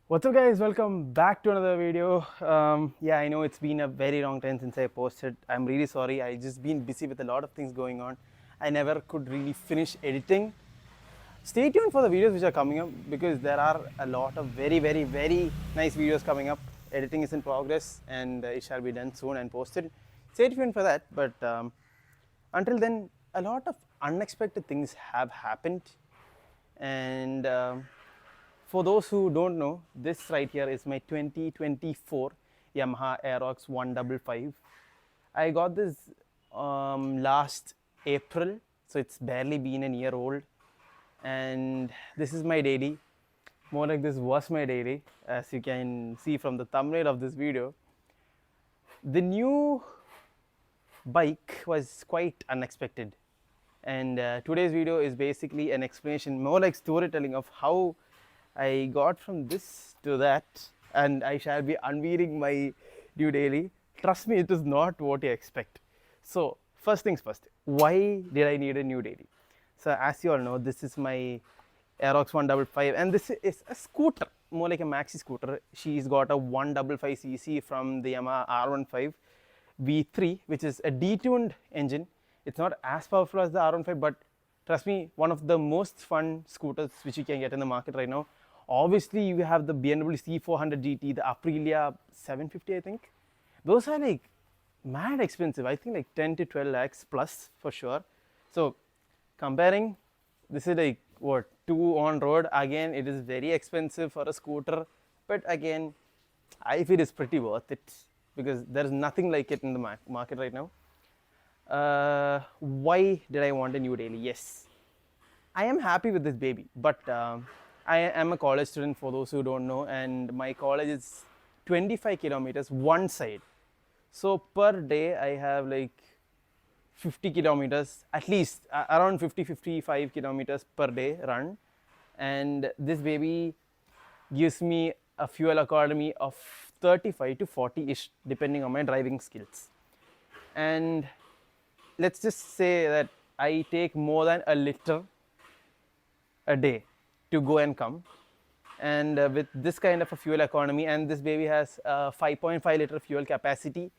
What's up guys, welcome back to another video. Yeah, I know it's been a very long time since I posted. I'm really sorry, I just been busy with a lot of things going on. I never could really finish editing. Stay tuned for the videos which are coming up because there are a lot of very nice videos coming up. Editing is in progress and it shall be done soon and posted. Stay tuned for that, but until then a lot of unexpected things have happened and for those who don't know, this right here is my 2024 Yamaha Aerox 155. I got this last April, so it's barely been a year old, and this is my daily. More like this was my daily, as you can see from the thumbnail of this video. The new bike was quite unexpected, and today's video is basically an explanation, more like storytelling of how I got from this to that, and I shall be unveiling my new daily. Trust me, it is not what you expect. So first things first, why did I need a new daily? So as you all know, this is my Aerox 155 and this is a scooter, more like a maxi scooter. She's got a 155cc from the Yamaha R15 V3, which is a detuned engine. It's not as powerful as the R15, but trust me, one of the most fun scooters which you can get in the market right now. Obviously, you have the BMW C400 GT, the Aprilia 750, I think. Those are like mad expensive. I think like 10 to 12 lakhs plus for sure. So comparing, this is like what, 2 on road. Again, it is very expensive for a scooter, but again, I feel it's pretty worth it because there is nothing like it in the market right now. Why did I want a new daily? Yes, I am happy with this baby, but I am a college student for those who don't know, and my college is 25 kilometers one side. So per day I have like 50 kilometers, at least around 50-55 kilometers per day run, and this baby gives me a fuel economy of 35 to 40 ish depending on my driving skills. And let's just say that I take more than a liter a day to go and come, and with this kind of a fuel economy, and this baby has 5.5 liter fuel capacity,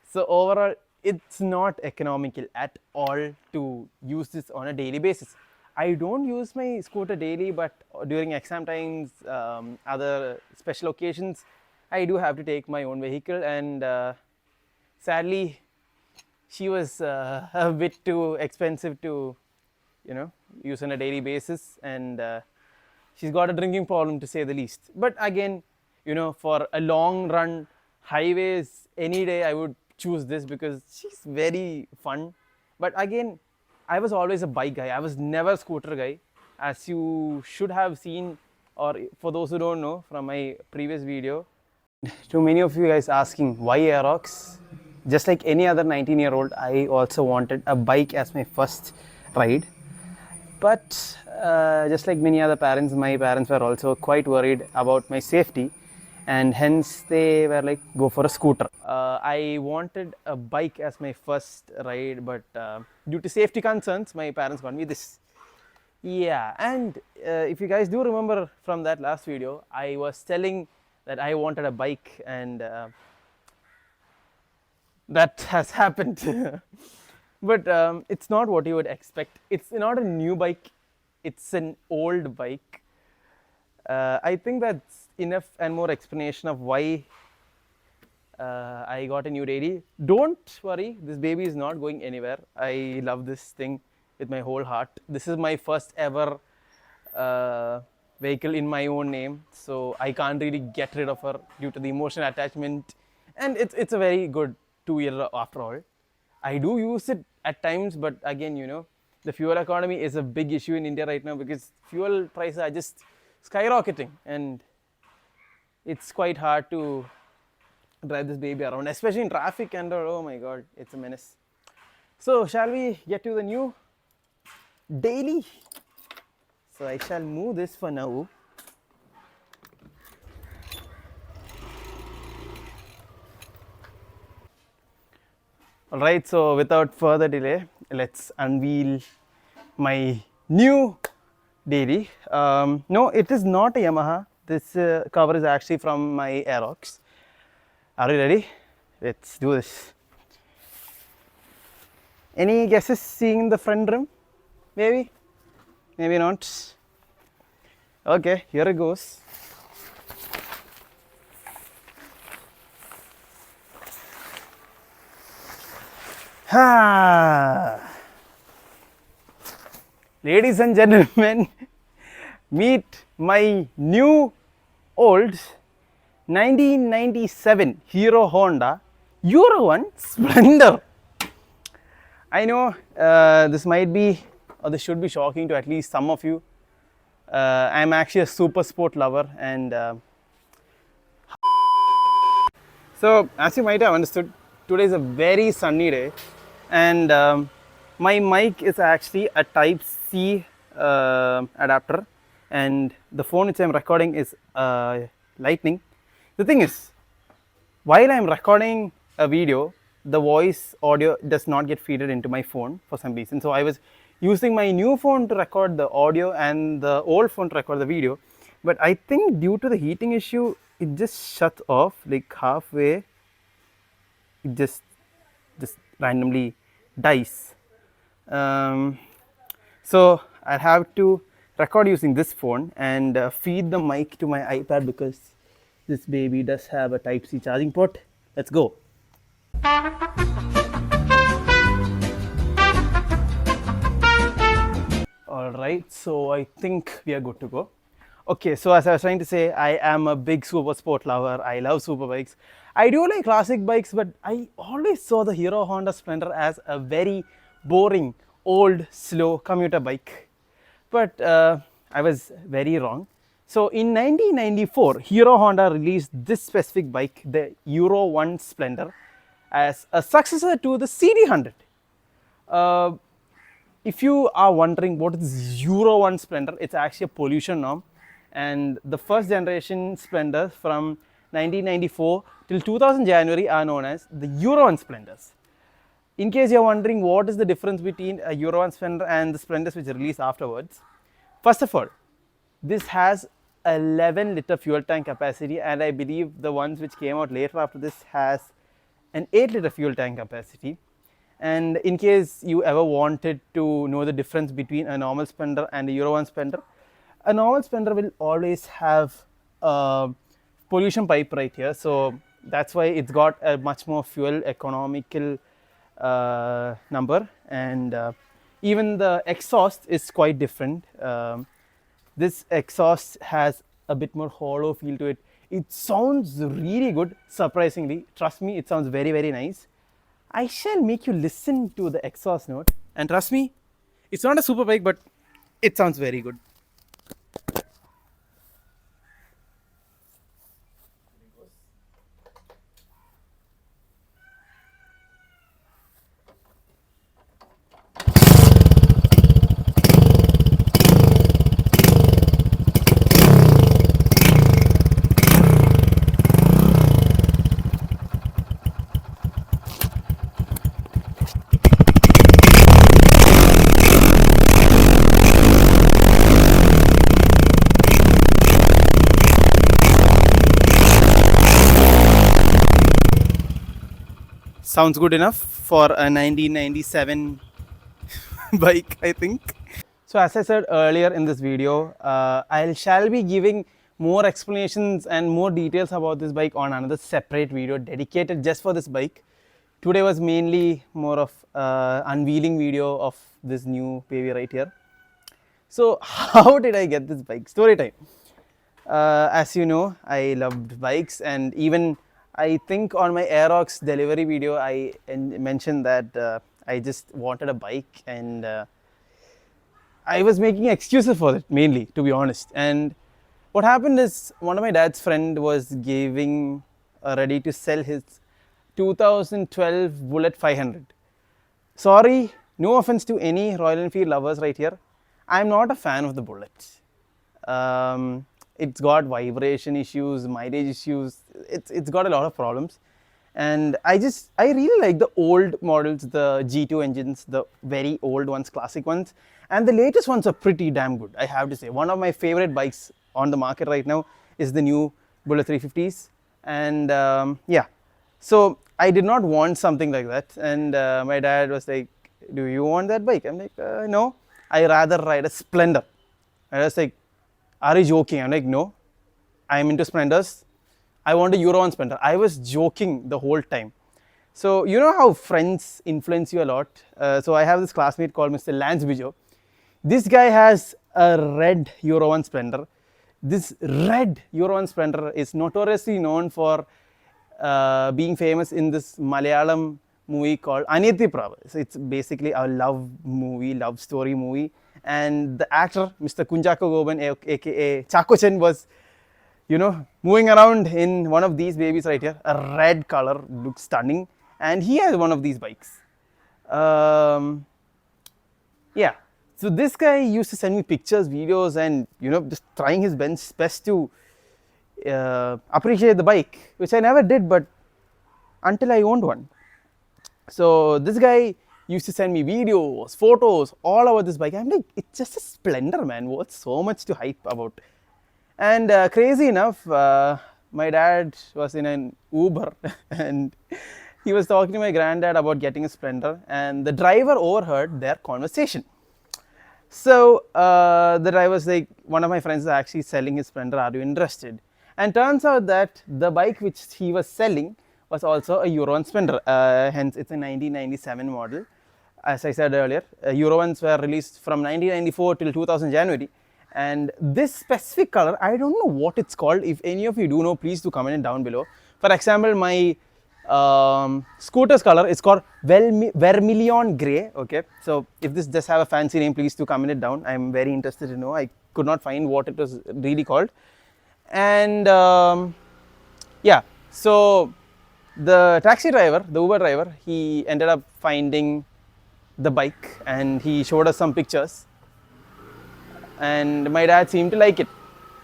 so overall it's not economical at all to use this on a daily basis. I don't use my scooter daily, but during exam times, other special occasions, I do have to take my own vehicle, and sadly she was a bit too expensive to use on a daily basis, and she's got a drinking problem to say the least. But again, for a long run highways any day I would choose this because she's very fun. But again, I was always a bike guy, I was never a scooter guy, as you should have seen, or for those who don't know from my previous video. To many of you guys asking why Aerox, just like any other 19-year-old, I also wanted a bike as my first ride. But just like many other parents, my parents were also quite worried about my safety, and hence they were like, go for a scooter. I wanted a bike as my first ride, but due to safety concerns, my parents got me this. Yeah, and if you guys do remember from that last video, I was telling that I wanted a bike, and that has happened. But it's not what you would expect. It's not a new bike, it's an old bike. I think that's enough and more explanation of why I got a new daily. Don't worry, this baby is not going anywhere. I love this thing with my whole heart. This is my first ever vehicle in my own name, so I can't really get rid of her due to the emotional attachment, and it's a very good two-wheeler after all. I do use it at times, but again, the fuel economy is a big issue in India right now because fuel prices are just skyrocketing, and it's quite hard to drive this baby around, especially in traffic, and oh my god, it's a menace. So shall we get to the new daily? So I shall move this for now. Alright, so without further delay, let's unveil my new daily. No, it is not a Yamaha. This cover is actually from my Aerox. Are you ready? Let's do this. Any guesses seeing the front rim? Maybe? Maybe not. Okay, here it goes. Ladies and gentlemen, meet my new old 1997 Hero Honda Euro 1 Splendor. I know this might be, or this should be shocking to at least some of you. I'm actually a super sport lover, and so as you might have understood, today is a very sunny day, and my mic is actually a Type C adapter, and the phone which I'm recording is Lightning. The thing is, while I'm recording a video, the voice audio does not get feeded into my phone for some reason. So I was using my new phone to record the audio and the old phone to record the video. But I think due to the heating issue, it just shut off like halfway. It just randomly dies. So I have to record using this phone and feed the mic to my iPad because this baby does have a Type C charging port. Let's go. Alright, so I think we are good to go. Okay, so as I was trying to say, I am a big super sport lover. I love super bikes. I do like classic bikes, but I always saw the Hero Honda Splendor as a very boring, old, slow commuter bike. But I was very wrong. So in 1994, Hero Honda released this specific bike, the Euro 1 Splendor, as a successor to the CD100. If you are wondering what is Euro 1 Splendor, it's actually a pollution norm, and the first generation Splendor from 1994 till 2000 January are known as the Euro 1 Splendors. In case you're wondering what is the difference between a Euro 1 Splendor and the Splendors which are released afterwards, first of all, this has 11 liter fuel tank capacity, and I believe the ones which came out later after this has an 8 liter fuel tank capacity. And in case you ever wanted to know the difference between a normal Splendor and a Euro 1 Splendor, a normal Splendor will always have a pollution pipe right here, so that's why it's got a much more fuel economical number, and even the exhaust is quite different. This exhaust has a bit more hollow feel to it. It sounds really good, surprisingly. Trust me, it sounds very, very nice. I shall make you listen to the exhaust note, and trust me, it's not a super bike, but it sounds very good. Sounds good enough for a 1997 bike, I think. So as I said earlier in this video, I shall be giving more explanations and more details about this bike on another separate video dedicated just for this bike. Today was mainly more of unveiling video of this new baby right here. So how did I get this bike? Story time. As you know, I loved bikes, and even I think on my Aerox delivery video I mentioned that I just wanted a bike, and I was making excuses for it mainly, to be honest. And what happened is, one of my dad's friend was giving ready to sell his 2012 Bullet 500. Sorry, no offense to any Royal Enfield lovers right here, I'm not a fan of the Bullet. It's got vibration issues, mileage issues, it's got a lot of problems, and I really like the old models, the G2 engines, the very old ones, classic ones, and the latest ones are pretty damn good, I have to say. One of my favorite bikes on the market right now is the new Bullet 350s. And yeah, so I did not want something like that. And my dad was like, "Do you want that bike?" I'm like, "No, I rather ride a Splendor." I was like, "Are you joking?" I'm like, "No, I'm into Splendors. I want a Euro 1 Splendor." I was joking the whole time. So you know how friends influence you a lot. So I have this classmate called Mr. Lance Bijo. This guy has a red Euro 1 Splendor. This red Euro 1 Splendor is notoriously known for being famous in this Malayalam movie called Aniyati Prava. So it's basically a love movie, love story movie. And the actor, Mr. Kunjako Goban, aka Chakochan, was, you know, moving around in one of these babies right here. A red color, looks stunning. And he has one of these bikes. Yeah, so this guy used to send me pictures, videos, and you know, just trying his best to appreciate the bike, which I never did, but until I owned one. So this guy used to send me videos, photos, all over this bike. I'm like, it's just a Splendor, man. What's so much to hype about? And crazy enough, my dad was in an Uber and he was talking to my granddad about getting a Splendor, and the driver overheard their conversation. So the driver was like, "One of my friends is actually selling his Splendor. Are you interested?" And turns out that the bike which he was selling was also a Euro 1 Splendor. Hence, it's a 1997 model. As I said earlier, Euro 1s were released from 1994 till 2000 January. And this specific color, I don't know what it's called. If any of you do know, please do comment it down below. For example, my scooter's color is called vermilion gray. Okay, so if this does have a fancy name, please do comment it down. I'm very interested to know. I could not find what it was really called. And yeah, so the taxi driver, the Uber driver, he ended up finding the bike and he showed us some pictures, and my dad seemed to like it.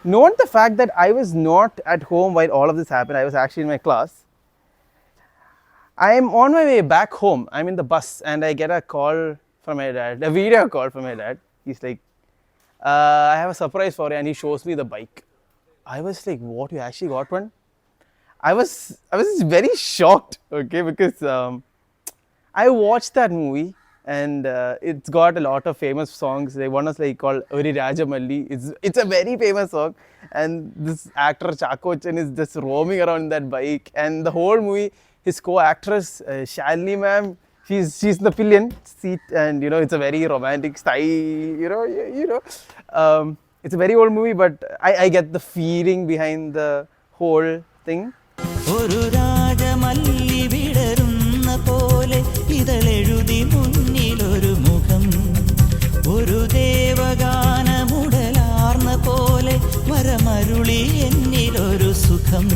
Note the fact that I was not at home while all of this happened. I was actually in my class. I am on my way back home. I'm in the bus and I get a call from my dad, a video call from my dad. He's like, "I have a surprise for you," and he shows me the bike. I was like, "What? You actually got one?" I was very shocked. Okay, because I watched that movie and it's got a lot of famous songs. One is like called Ori Rajamalli. It's a very famous song, and this actor Chakochan is just roaming around that bike, and the whole movie, his co-actress Shalini ma'am, she's the pillion seat, and you know, it's a very romantic style. It's a very old movie, but I get the feeling behind the whole thing. ഒരു രാജമല്ലി വിടരുന്ന പോലെ ഇതളെഴുതി മുന്നിലൊരു മുഖം, ഒരു ദേവഗാനമുടലാർന്ന പോലെ വരമരുളി എന്നിലൊരു സുഖം,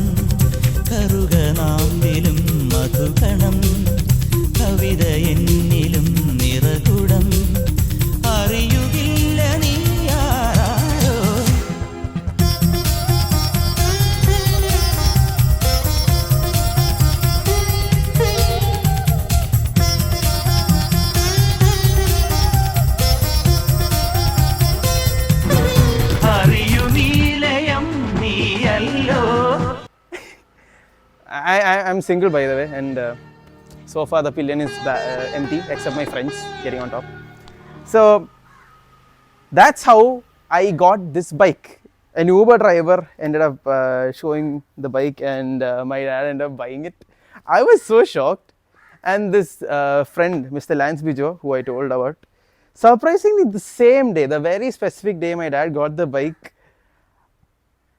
കറുകനാമ്പിലും മധുകണം, കവിത എന്നിലും നിറകുടം, അറിയുകില്ല നീ ആരാരോ. I'm single, by the way, and so far the pillion is empty except my friends getting on top. So that's how I got this bike. An Uber driver ended up showing the bike, and my dad ended up buying it. I was so shocked. And this friend, Mr. Lance Bijo, who I told about, surprisingly, the same day, the very specific day my dad got the bike,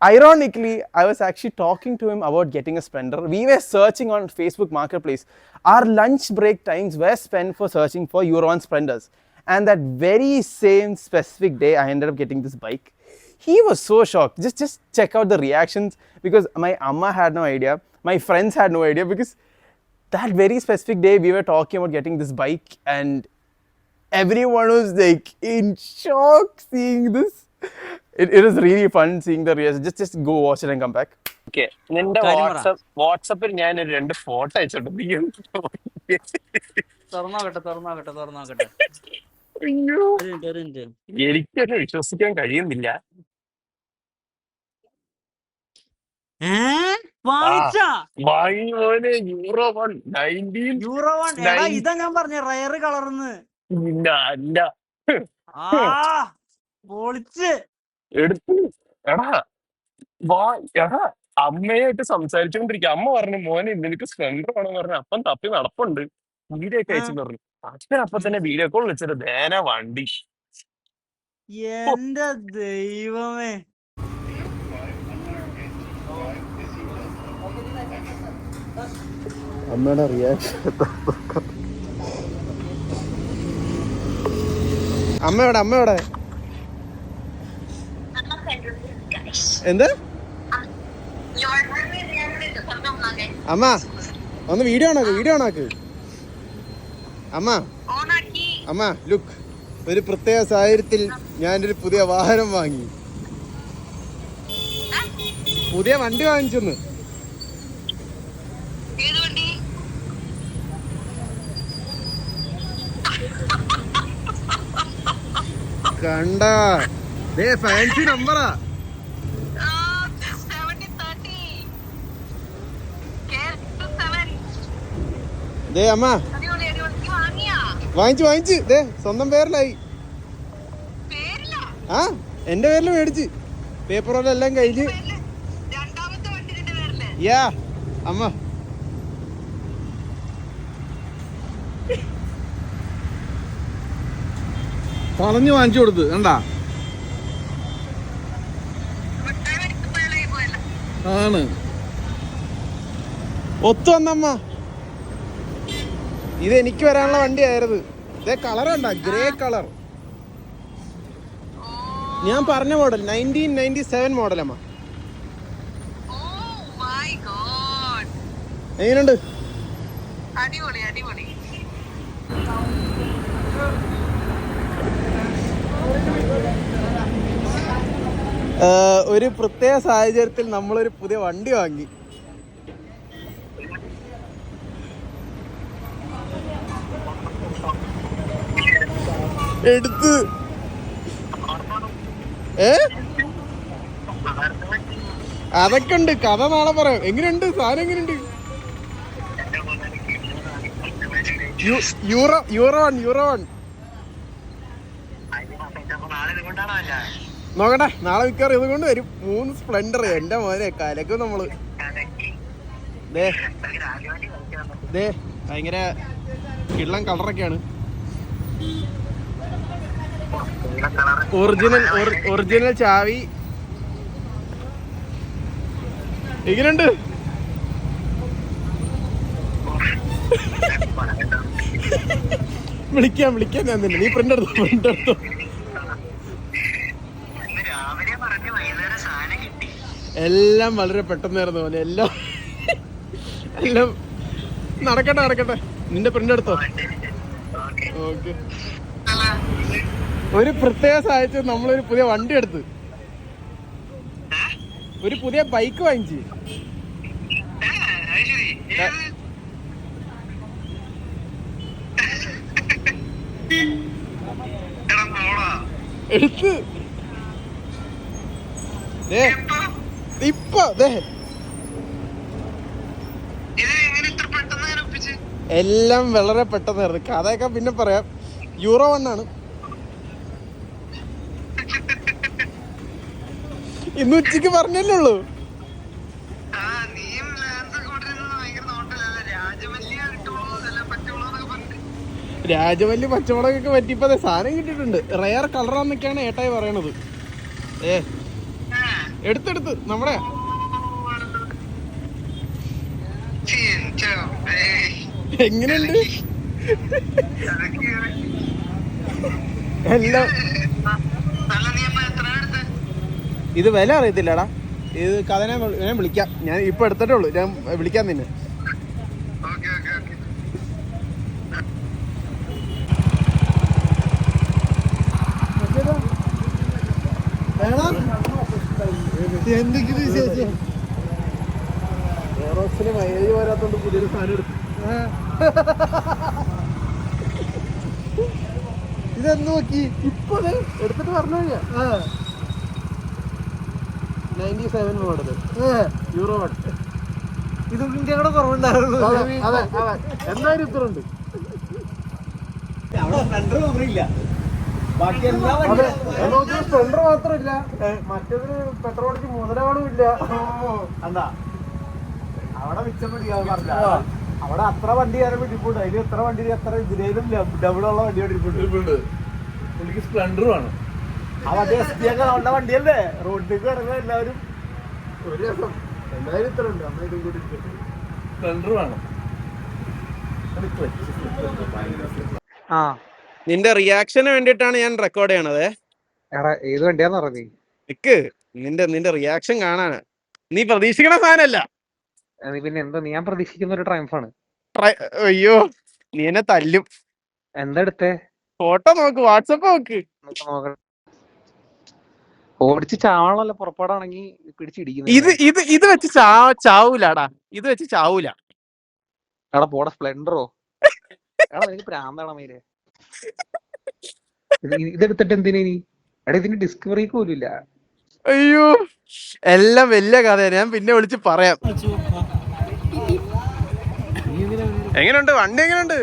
ironically, I was actually talking to him about getting a Splendor. We were searching on Facebook Marketplace. Our lunch break times were spent for searching for Euro 1 Splendors. And that very same specific day, I ended up getting this bike. He was so shocked. Just check out the reactions, because my amma had no idea. My friends had no idea, because that very specific day we were talking about getting this bike, and everyone was like in shock seeing this. It was really fun seeing the reaction. Just go watch it and come back. Okay, നിന്റെ കാര്യം പറ. വാട്സപ്പിൽ ഞാൻ ഒരു 2 photo അയച്ചോണ്ട് തുറന്നോക്കട്ടെ. അയ്യോ, ഒരു minute. എനിക്കൊന്നും വിശ്വസിക്കാൻ കഴിയുന്നില്ല. വാങ്ങിച്ചാ വാങ്ങി മോനെ യൂറോ 19 യൂറോ 1 എടാ ഇതാ ഞാൻ പറഞ്ഞ റയർ കളർന്ന് അല്ല ആ പൊളിച്ച് എടുത്ത് എടാ എടാ അമ്മയായിട്ട് സംസാരിച്ചുകൊണ്ടിരിക്കുക. അമ്മ പറഞ്ഞു മോനെ നിനക്ക് സ്പ്ലെൻഡർ ആണെന്ന് പറഞ്ഞു. അപ്പം തപ്പി നടപ്പുണ്ട്. വീഡിയോ ഒക്കെ അയച്ചെന്ന് പറഞ്ഞു. അപ്പൊ തന്നെ വീഡിയോ കോൾ വിളിച്ചിട്ട് ദേന വണ്ടി. എന്റെ ദൈവമേ. അമ്മയുടെ റിയാക്ഷൻ അമ്മയോടെ എന്ത് അമ്മ ഒന്ന് വീഡിയോ ഓണാക്ക് അമ്മ ലുക്ക്. ഒരു പ്രത്യേക സാഹചര്യത്തിൽ ഞാനൊരു പുതിയ വാഹനം വാങ്ങി. പുതിയ വണ്ടി വാങ്ങിച്ചെന്ന്. കണ്ട ഫാൻസി നമ്പറാ. അമ്മ വാങ്ങിച്ചു സ്വന്തം പേരിലായി. ആ എന്റെ പേരിൽ മേടിച്ച് പേപ്പറെല്ലാം കഴിഞ്ഞ്. യാ അമ്മ പറഞ്ഞു വാങ്ങിച്ചു കൊടുത്ത് കണ്ടാ. ആണ് ഒത്തു വന്നമ്മ. ഇത് എനിക്ക് വരാനുള്ള വണ്ടിയായിരുന്നു. ഇതേ കളർ കണ്ടാ, ഗ്രേ കളർ. ഞാൻ പറഞ്ഞ മോഡൽ 1997 മോഡലമ്മ. എങ്ങനെയുണ്ട്? ഒരു പ്രത്യേക സാഹചര്യത്തിൽ നമ്മളൊരു പുതിയ വണ്ടി വാങ്ങി. എടുത്ത് അതൊക്കെ ഉണ്ട്, കഥ നാളെ പറയാം. എങ്ങനെയുണ്ട് സാധനം? എങ്ങനെയുണ്ട്? യൂറോ 1 നോക്കട്ടെ. നാളെ മിക്കവാറും ഇത് കൊണ്ട് വരും. 3 സ്പ്ലെൻഡർ. എന്റെ മോനെ കലക്കും നമ്മള്. ഭയങ്കര കിള്ളം കളറൊക്കെയാണ്. ഒറിജിനൽ ചാവി. എങ്ങനെയുണ്ട്? വിളിക്കാൻ ഞാൻ തന്നെ. നീ പ്രിന്റ് എടുത്തോ. എല്ലാം വളരെ പെട്ടെന്നായിരുന്നു പോലെ. എല്ലാം നടക്കട്ടെ. നിന്റെ പ്രിന്റ് എടുത്തോ. ഓക്കെ. ഒരു പ്രത്യേക സാഹചര്യത്തിൽ നമ്മളൊരു പുതിയ വണ്ടി എടുത്ത്, ഒരു പുതിയ ബൈക്ക് വാങ്ങിച്ച്. എടുത്ത് ഇപ്പൊ എല്ലാം വളരെ പെട്ടെന്നായിരുന്നു. കഥയൊക്കെ പിന്നെ പറയാം. യൂറോ 1 ആണ്. ഇന്ന് ഉച്ചക്ക് പറഞ്ഞല്ലേ ഉള്ളൂ. രാജമല്ലി പച്ചമുളകൊക്കെ പറ്റിയപ്പോ സാധനം കിട്ടിയിട്ടുണ്ട്. റയർ കളറാന്നൊക്കെയാണ് ഏട്ടായി പറയണത്. എടുത്തെടുത്ത് നമ്മുടെ എങ്ങനെയുണ്ട്? എല്ലാം ഇത് വില അറിയത്തില്ലടാ. ഇത് കഥ ഞാൻ വിളിക്കാം. ഞാൻ ഇപ്പൊ എടുത്തിട്ടേ ഉള്ളൂ. ഞാൻ വിളിക്കാം നിന്നെ. എന്തെങ്കിലും വിശേഷം? എയറോക്സിന് മൈലേജ് പോരാത്തോണ്ട് പുതിയൊരു സാധനം എടുത്തു. ഇതെന്ന് നോക്കി ഇപ്പൊ എടുത്തിട്ട് പറഞ്ഞു. 97 മോഡൽ യൂറോ 1. ഇതിന്റെ കൂടെ കുറവുണ്ടായിരുന്നു. എന്തായാലും ഇത്ര ഉണ്ട്. സ്പ്ലെൻഡർ മാത്രമില്ല, മറ്റേതിന് പെട്രോൾ അടിച്ച് മുതലാവണവും ഇല്ല. എന്താ അവിടെ മിച്ചം പറഞ്ഞ അവിടെ അത്ര വണ്ടി കയറാൻ വേണ്ടിപ്പോണ്ട്. അതിന് എത്ര വണ്ടി എത്ര ഇതിലും ഡബിളുള്ള വണ്ടി വേണ്ടിപ്പോണ്ട്. പുള്ളിക്ക് സ്പ്ലെൻഡർ വേണം. ആ വണ്ടി എസ് ടി ഒക്കെ ഉള്ള വണ്ടിയല്ലേ, റോഡിലേക്ക് ഇറങ്ങാൻ എല്ലാവരും ഒരു രസം. എന്തായാലും ഇത്ര ഉണ്ട്. നമ്മളിതും കൂടി സ്പ്ലെൻഡർ വേണം. ആ നിന്റെ റിയാക്ഷന് വേണ്ടിയിട്ടാണ് ഞാൻ റെക്കോർഡ് ചെയ്യണത്. എടാ ഏത് വണ്ടിയാന്ന് പറഞ്ഞേ? നിക്ക്, നിന്റെ റിയാക്ഷൻ കാണാന്. നീ പ്രതീക്ഷിക്കണ സാധനല്ല. പിന്നെ എന്താ ഞാൻ പ്രതീക്ഷിക്കുന്ന ഒരു ട്രയംഫാണ്. അയ്യോ, നീ എന്നെ തല്ലും. എന്താ എടുത്തേ? ഫോട്ടോ നോക്ക്, വാട്സപ്പ് നോക്ക്. ഓടിച്ച് ചാവണല്ലോ പുറപ്പാടാണെങ്കി പിടിച്ചിടിക്കുന്നു. ഇത് വെച്ച് ചാവൂലാടാ. ഇത് വെച്ച് ചാവൂല. എടാ പോടാ സ്പ്ലെൻഡറോ. എടാ എനിക്ക് പ്രാന്താണ മയിലേ. ഇതെടുത്തിട്ട് എന്തിനാ നീ? എടാ ഇതിന് ഡിസ്കവറിക്ക് പോലും ഇല്ല. അയ്യോ, എല്ലാം വലിയ കഥയാണ്. ഞാൻ പിന്നെ വിളിച്ച് പറയാം. എങ്ങനെയുണ്ട് വണ്ടി? എങ്ങനെയുണ്ട്?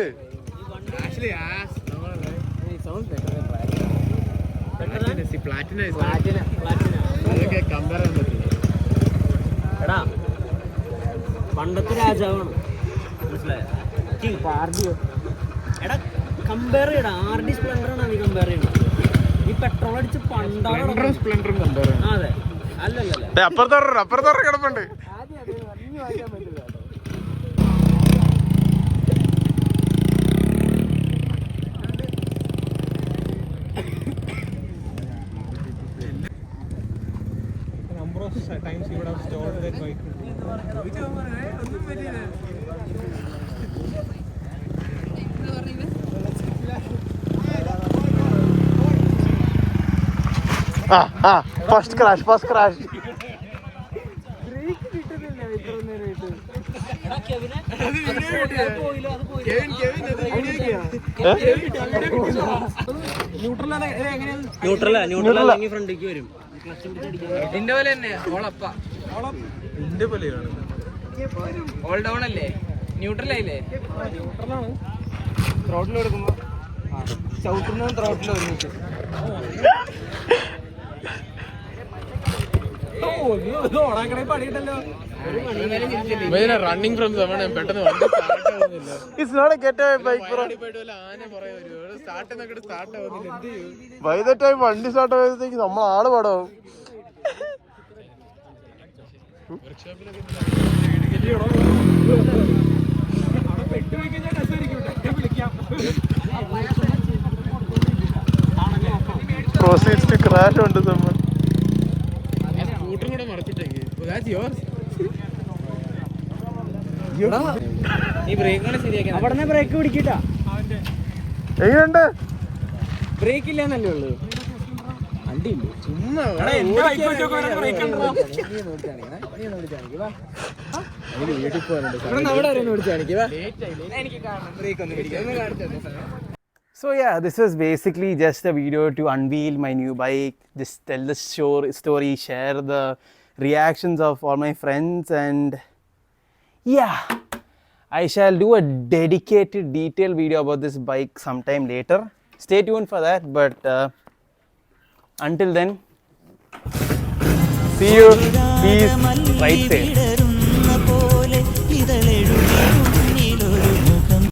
എടാ പണ്ടത്തെ രാജാവാണ്, മനസ്സിലായോ? എടാ കമ്പയർ ചെയ്യടാ. RD സ്പ്ലെൻഡറാണ് നീ കമ്പയർ ചെയ്യണം. ഈ പെട്രോൾ അടിച്ച് പണ്ടാണ് സ്പ്ലെൻഡറും കമ്പയർ. അതെ, അല്ലല്ല അപ്പുറത്തോറ കിടപ്പുണ്ട്. Times you would have stored that bike. First crash. Neutral ഫ്രണ്ടിലേക്ക് വരും. ഇതിന്റെ പോലെ തന്നെ ഓൾ ഡൗൺ അല്ലേ? ന്യൂട്രൽ ആയില്ലേ? ത്രോട്ടിൽ കൊടുക്കുമ്പോ ചവിട്ടുന്നതും ത്രോട്ടിൽ ഒരുമിച്ച്. റണ്ണിങ് ഫ്രം പെട്ടെന്ന് It's not a getaway bike, bro. By the time വണ്ടി സ്റ്റാർട്ട് ആയപ്പോഴത്തേക്ക് നമ്മൾ ആള് പടവും. Proceeds to crash onto someone. സ്കൂട്ടറും കൂടെ മറച്ചിട്ടേക്ക്. ഈ ബ്രേക്കാണ് ശരിയാക്കി. അവിടെ ബ്രേക്ക് പിടിക്കട്ടാ. എങ്ങനെയുണ്ട്? ബ്രേക്ക് ഇല്ലെന്നല്ലേ ഉള്ളു. വണ്ടിയുണ്ട് ചുമ്മാ So yeah, this was basically just a video to unveil my new bike, just tell the story, share the reactions of all my friends, and yeah, I shall do a dedicated detailed video about this bike sometime later. Stay tuned for that, but until then, see you, peace, ride safe.